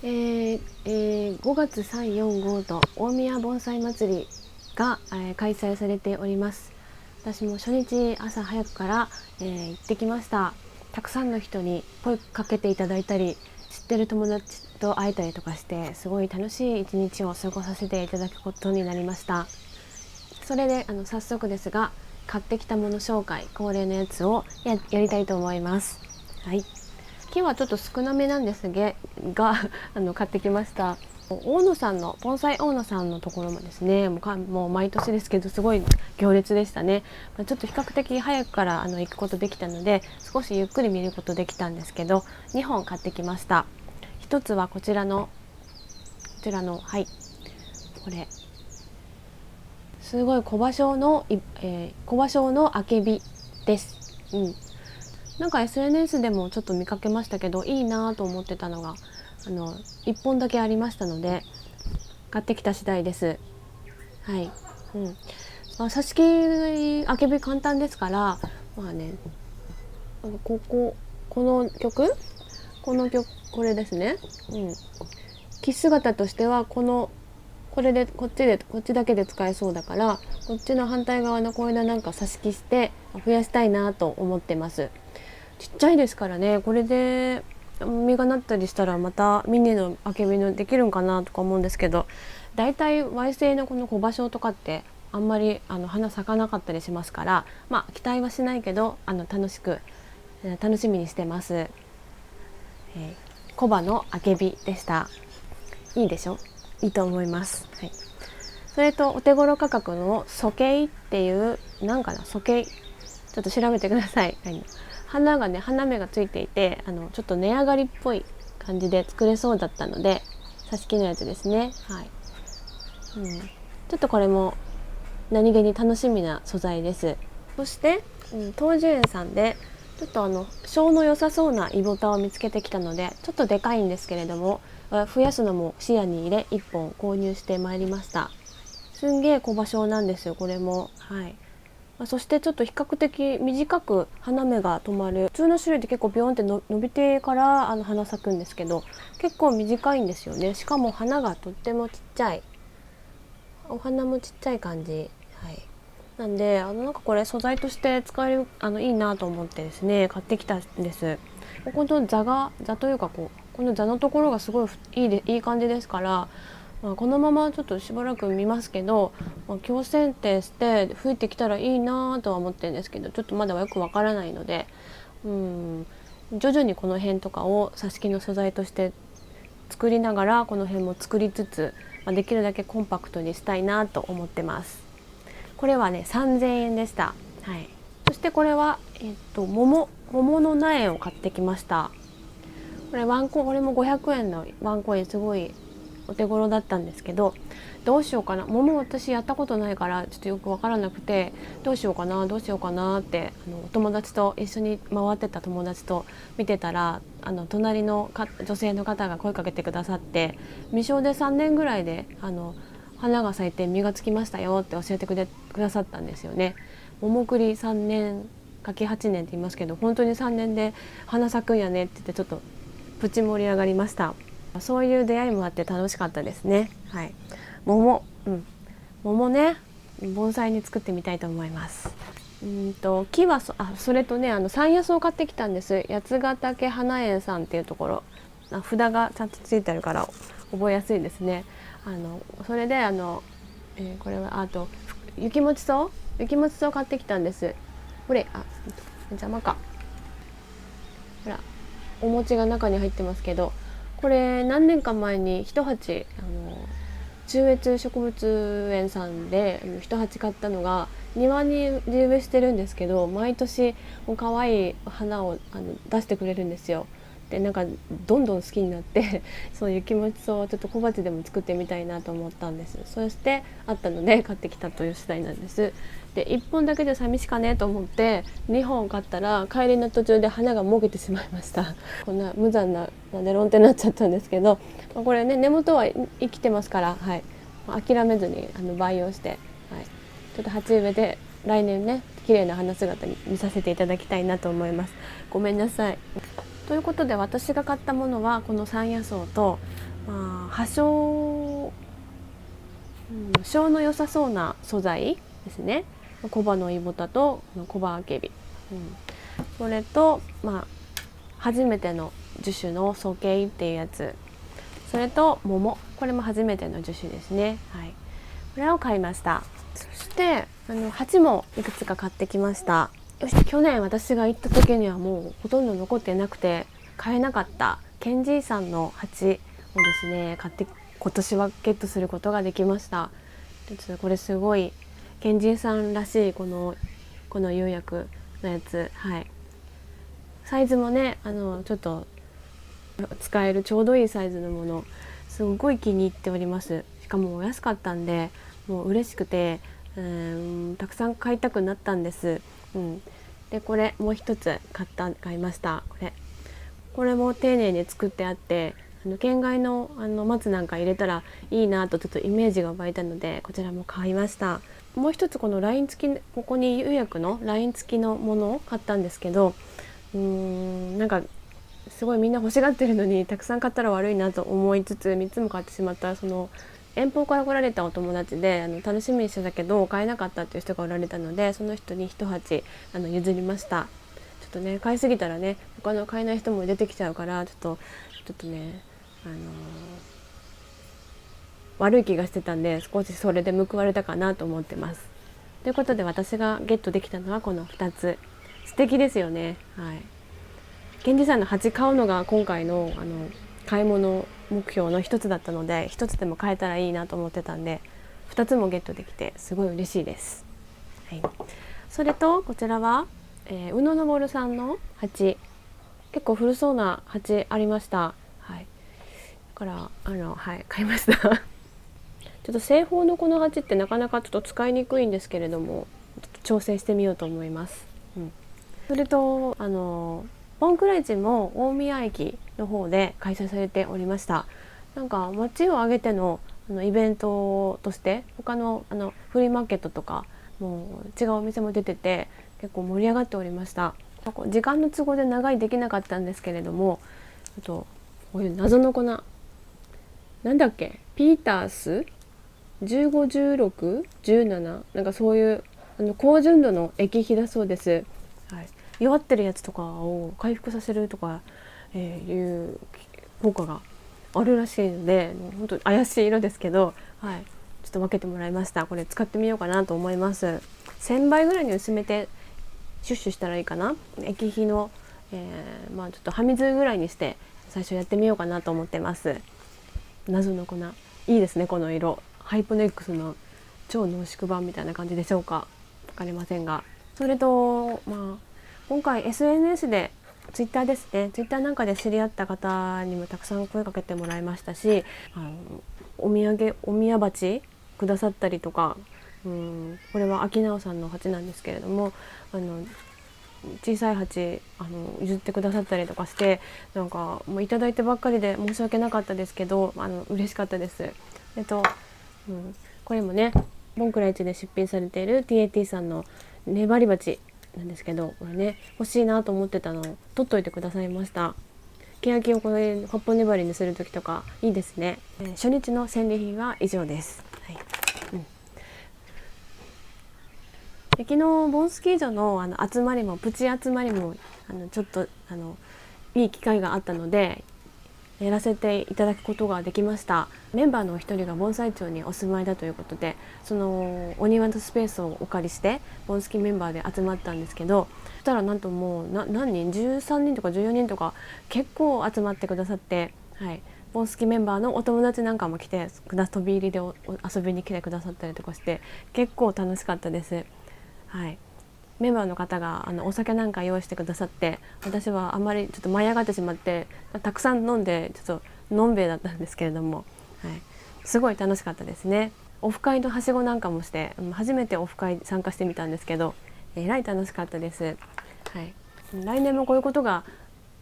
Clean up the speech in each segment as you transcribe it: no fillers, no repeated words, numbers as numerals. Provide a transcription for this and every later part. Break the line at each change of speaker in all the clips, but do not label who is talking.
5月3、4、5と大宮盆栽祭りが、開催されております。私も初日朝早くから、行ってきました。たくさんの人に声かけていただいたり、知ってる友達と会えたりとかして、すごい楽しい一日を過ごさせていただくことになりました。それで早速ですが、買ってきたもの紹介、恒例のやつを やりたいと思います。はい、木はちょっと少なめなんですが買ってきました。大野さんの盆栽大野さんのところもですね、もう毎年ですけどすごい行列でしたね。ちょっと比較的早くから行くことできたので、少しゆっくり見ることできたんですけど、2本買ってきました。一つはこちらのはい、これすごい小葉椒の、小葉椒のあけびです。なんか SNS でもちょっと見かけましたけど、いいなと思ってたのが1本だけありましたので買ってきた次第です。はい、挿し木あけび簡単ですから、この曲これですね。木姿としてはこっちだけで使えそうだから、こっちの反対側のこういうのなんか挿し木して増やしたいなと思ってます。ちっちゃいですからね、これで実がなったりしたらまたミニのあけびのできるんかなとか思うんですけど、だいたい Y 製のこの小葉椒とかってあんまり花咲かなかったりしますから、期待はしないけど楽しみにしてます。小葉のあけびでした。いいでしょ。いいと思います。はい、それとお手頃価格のソケイっていうソケイちょっと調べてください。花芽がついていてちょっと値上がりっぽい感じで作れそうだったので、挿し木のやつですね。はい、ちょっとこれも何気に楽しみな素材です。そして、東樹園さんでちょっと性の良さそうなイボタを見つけてきたので、ちょっとでかいんですけれども増やすのも視野に入れ1本購入してまいりました。すんげえ小葉椒なんですよ、これも。はい、そしてちょっと比較的短く花芽が止まる。普通の種類って結構ビヨンって伸びてから花咲くんですけど、結構短いんですよね。しかも花がとってもちっちゃい、お花もちっちゃい感じ。はい、なんでなんかこれ素材として使えるいいなと思ってですね、買ってきたんです。ここの座というかこの座のところがすごいいい感じですから、このままちょっとしばらく見ますけど、強剪定して吹いてきたらいいなとは思ってるんですけど、ちょっとまだよくわからないので、徐々にこの辺とかを挿し木の素材として作りながら、この辺も作りつつ、できるだけコンパクトにしたいなと思ってます。これはね3000円でした。はい、そしてこれは、桃の苗を買ってきました。これも500円のワンコイン、すごいお手頃だったんですけど、どうしようかな、桃私やったことないからちょっとよく分からなくて、どうしようかなってお友達と一緒に回ってた友達と見てたら、隣の女性の方が声かけてくださって、未生で3年ぐらいで花が咲いて実がつきましたよって教えてくださったんですよね。桃栗3年かけ8年って言いますけど、本当に3年で花咲くんやねって言って、ちょっとプチ盛り上がりました。そういう出会いもあって楽しかったですね。はい、桃ね、盆栽に作ってみたいと思います。木はそれとね、山野草を買ってきたんです。八ヶ岳花園さんっていうところ、札がちゃんとついてるから覚えやすいですね。それでこれは雪もち草を買ってきたんです。これ邪魔か。ほら、お餅が中に入ってますけど、これ何年か前に一鉢中越植物園さんで一鉢買ったのが庭に地植えしてるんですけど、毎年可愛い花を出してくれるんですよ。でなんかどんどん好きになってそういう気持ちをちょっと小鉢でも作ってみたいなと思ったんです。そしてあったので買ってきたという次第なんです。で1本だけで寂しかねと思って2本買ったら、帰りの途中で花がもげてしまいました。こんな無残なデロンってなっちゃったんですけど、これね根元は生きてますから、はい、諦めずに培養して、はい、ちょっと鉢植えで来年ね綺麗な花姿に見させていただきたいなと思います。ごめんなさい。ということで私が買ったものはこの山野草と、葉小、小の良さそうな素材ですね。コバのイボタとコバアケビ、それと、初めての樹種のソケイっていうやつ、それと桃、これも初めての樹種ですね。これを買いました。そして鉢もいくつか買ってきました。去年私が行った時にはもうほとんど残ってなくて買えなかったケンジーさんの鉢をですね買って今年はゲットすることができました。これすごいケンジーさんらしいこの釉薬のやつ、サイズもねちょっと使えるちょうどいいサイズのもの、すごい気に入っております。しかも安かったんでもう嬉しくてたくさん買いたくなったんです。でこれもう一つ買いました。これも丁寧に作ってあって県外の松なんか入れたらいいなとちょっとイメージが湧いたのでこちらも買いました。もう一つこのライン付き、ここに釉薬のライン付きのものを買ったんですけど、なんかすごいみんな欲しがってるのにたくさん買ったら悪いなと思いつつ3つも買ってしまった。その遠方から来られたお友達で楽しみにしてたけど買えなかったっていう人がおられたので、その人に一鉢譲りました。ちょっとね買いすぎたらね他の買えない人も出てきちゃうからちょっとね悪い気がしてたんで少しそれで報われたかなと思ってます。ということで私がゲットできたのはこの2つ。素敵ですよね。源氏さんの鉢買うのが今回の買い物目標の一つだったので、一つでも買えたらいいなと思ってたんで2つもゲットできてすごい嬉しいです。それとこちらは、宇野昇さんの鉢、結構古そうな鉢ありました。だから買いましたちょっと正方のこの鉢ってなかなかちょっと使いにくいんですけれども、ちょっと挑戦してみようと思います。それとポンクラ市も大宮駅の方で開催されておりました。なんか街を挙げてのイベントとして他のフリーマーケットとかもう違うお店も出てて結構盛り上がっておりました。時間の都合で長いできなかったんですけれども、こういう謎の粉なんだっけ、ピータース151617なんかそういう高純度の液肥だそうです。弱ってるやつとかを回復させるとか、いう効果があるらしいので、もう本当怪しい色ですけど、ちょっと分けてもらいました。これ使ってみようかなと思います。1000倍ぐらいに薄めてシュッシュしたらいいかな。液肥の、ちょっと葉水ぐらいにして最初やってみようかなと思ってます。謎の粉いいですね。この色ハイポネックスの超濃縮版みたいな感じでしょうか、分かりませんが。それと今回 SNS でツイッターですね、ツイッターなんかで知り合った方にもたくさん声かけてもらいましたし、お宮鉢くださったりとか、これは秋直さんの鉢なんですけれども小さい鉢譲ってくださったりとかして、なんかもういただいてばっかりで申し訳なかったですけど嬉しかったです。これもねボンクラ市で出品されている TAT さんの粘り鉢なんですけど、これね欲しいなと思ってたのを取っといてくださいました。欅をこれ葉っぱ粘りにする時とかいいですね。初日の戦利品は以上です。昨日ボンスキー場の集まりもプチ集まりもちょっといい機会があったのでやらせていただくことができました。メンバーのお一人が盆栽町にお住まいだということで、そのお庭のスペースをお借りしてボンスキメンバーで集まったんですけど、そしたらなんともう何人13人とか14人とか結構集まってくださって、ボンスキメンバーのお友達なんかも来て飛び入りで遊びに来てくださったりとかして結構楽しかったです。メンバーの方がお酒なんか用意してくださって、私はあまりちょっと舞い上がってしまってたくさん飲んでちょっとのんべえだったんですけれども、すごい楽しかったですね。オフ会のはしごなんかもして初めてオフ会参加してみたんですけどえらい楽しかったです。来年もこういうことが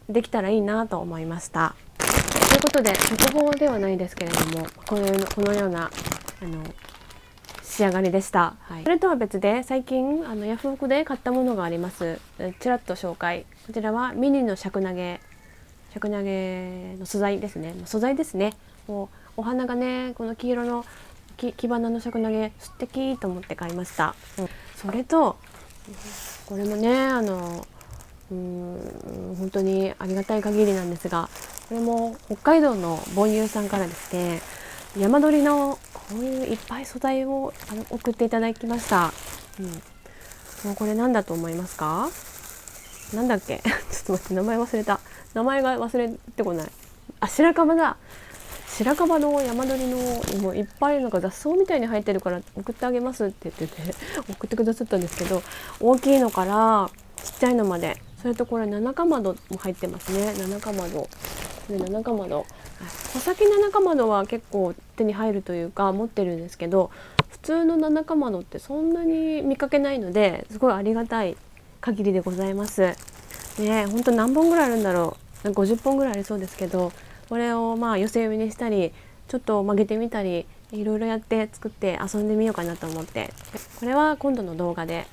できたらいいなと思いました。ということで速報ではないですけれどもこのような仕上がりでした。それとは別で最近ヤフオクで買ったものがあります。ちらっと紹介。こちらはミニの尺投げ尺投げの素材ですね。素材ですね。もうお花がね、この黄色の木花の尺投げ素敵と思って買いました。それとこれもね本当にありがたい限りなんですが、これも北海道の盆友さんからですね、山鳥のこういういっぱい素材を送っていただきました。もうこれ何だと思いますか？なんだっけちょっと待って、名前忘れた。名前が忘れてこない。白樺だ。白樺の山鳥のもういっぱいなんか雑草みたいに生えてるから送ってあげますって言ってて送ってくださったんですけど、大きいのからちっちゃいのまで、それとこれ七かまども入ってますね。七かまど、七かまど、穂先七かまどは結構手に入るというか持ってるんですけど、普通の七かまどってそんなに見かけないので、すごいありがたい限りでございますね。本当何本ぐらいあるんだろう。50本ぐらいありそうですけど、これを寄せ植えにしたりちょっと曲げてみたりいろいろやって作って遊んでみようかなと思って、これは今度の動画で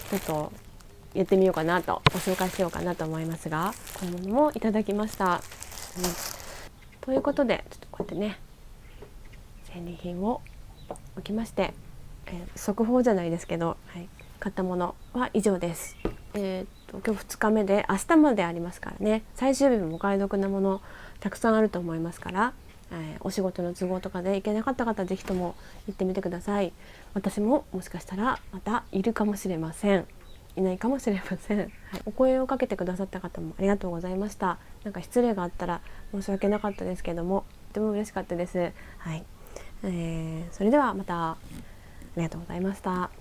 ちょっとやってみようかなとご紹介しようかなと思いますが、こういうものもいただきました。ということでちょっとこうやってね戦利品を置きまして、速報じゃないですけど、買ったものは以上です。今日2日目で明日までありますからね、最終日もお買い得なものたくさんあると思いますから、お仕事の都合とかで行けなかった方はぜひとも行ってみてください。私ももしかしたらまたいるかもしれません。いないかもしれません。お声をかけてくださった方もありがとうございました。なんか失礼があったら申し訳なかったですけども、とても嬉しかったです。それではまた、ありがとうございました。